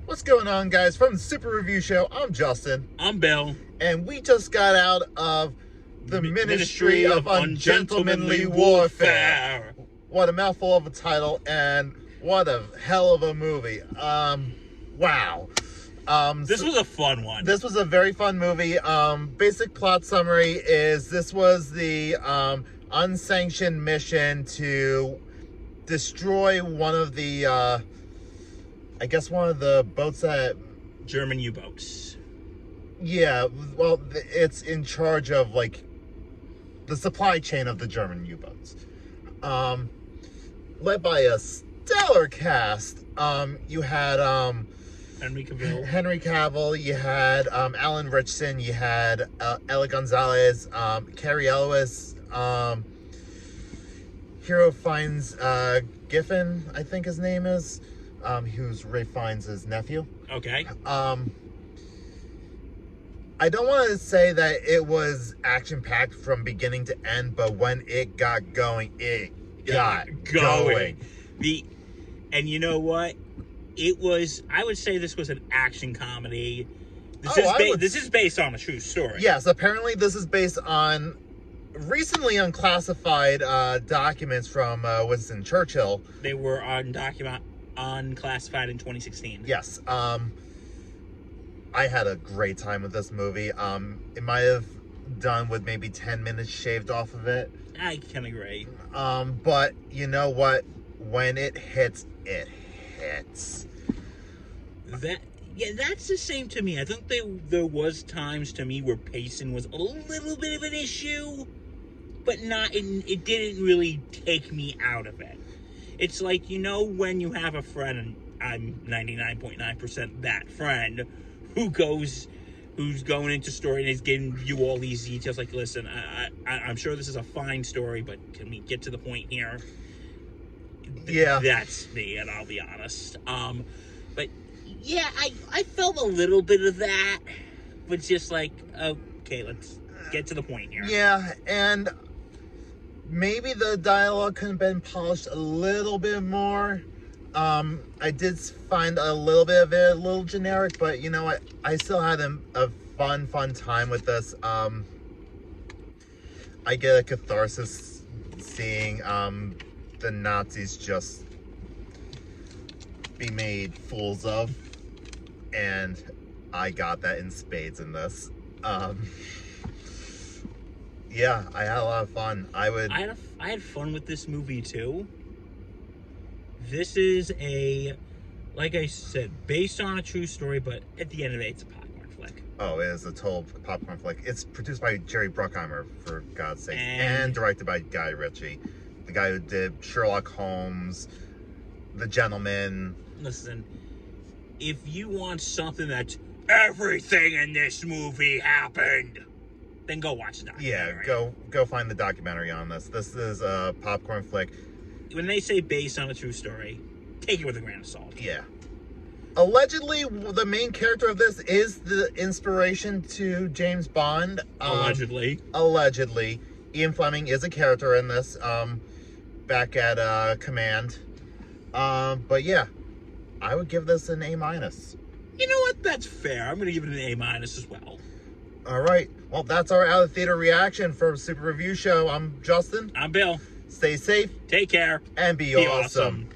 What's going on, guys? From the Super Review Show, I'm Justin. I'm Bill. And we just got out of the Ministry of Ungentlemanly Warfare. What a mouthful of a title, and what a hell of a movie. Wow. This was a fun one. This was a very fun movie. Basic plot summary is this was the unsanctioned mission to destroy one of the, I guess one of the boats that... German U-boats. Yeah, well, it's in charge of, like, the supply chain of the German U-boats. Led by a stellar cast. You had, Henry Cavill, you had, Alan Ritchson, you had, Ella Gonzalez, Carrie Elwes, Hero Fiennes, Giffen, I think his name is, who's Ray Fiennes' nephew. Okay. I don't want to say that it was action-packed from beginning to end, but when it got going, it got going. And you know what? It was, I would say this was an action comedy. This is based on a true story. Yes, apparently this is based on recently unclassified documents from Winston Churchill. They were unclassified in 2016. Yes. I had a great time with this movie. It might have done with maybe 10 minutes shaved off of it. I can agree. But you know what? When it hits, it hits. That's the same to me. I think there was times to me where pacing was a little bit of an issue, but it didn't really take me out of it. It's like, you know, when you have a friend, and I'm 99.9% that friend, who's going into story and is giving you all these details, like, listen, I'm sure this is a fine story, but can we get to the point here? Yeah. That's me, and I'll be honest. But yeah, I felt a little bit of that, but just like, okay, let's get to the point here. Yeah, and maybe the dialogue could have been polished a little bit more. I did find a little bit of it a little generic, but you know what? I still had a fun time with this. I get a catharsis seeing the Nazis just be made fools of, and I got that in spades in this. Yeah, I had a lot of fun. I had fun with this movie too. This is like I said, based on a true story, but at the end of it, it's a popcorn flick. Oh, it is a total popcorn flick. It's produced by Jerry Bruckheimer, for God's sake, and directed by Guy Ritchie, the guy who did Sherlock Holmes, The Gentleman. Listen, if you want something that's everything in this movie happened, then go watch the documentary. Yeah, go find the documentary on this. This is a popcorn flick. When they say based on a true story, take it with a grain of salt. Yeah. Allegedly, the main character of this is the inspiration to James Bond. Allegedly. Ian Fleming is a character in this, back at Command. But yeah, I would give this an A-. You know what? That's fair. I'm going to give it an A- as well. All right. Well, that's our out of theater reaction for Super Review Show. I'm Justin. I'm Bill. Stay safe. Take care. And be awesome.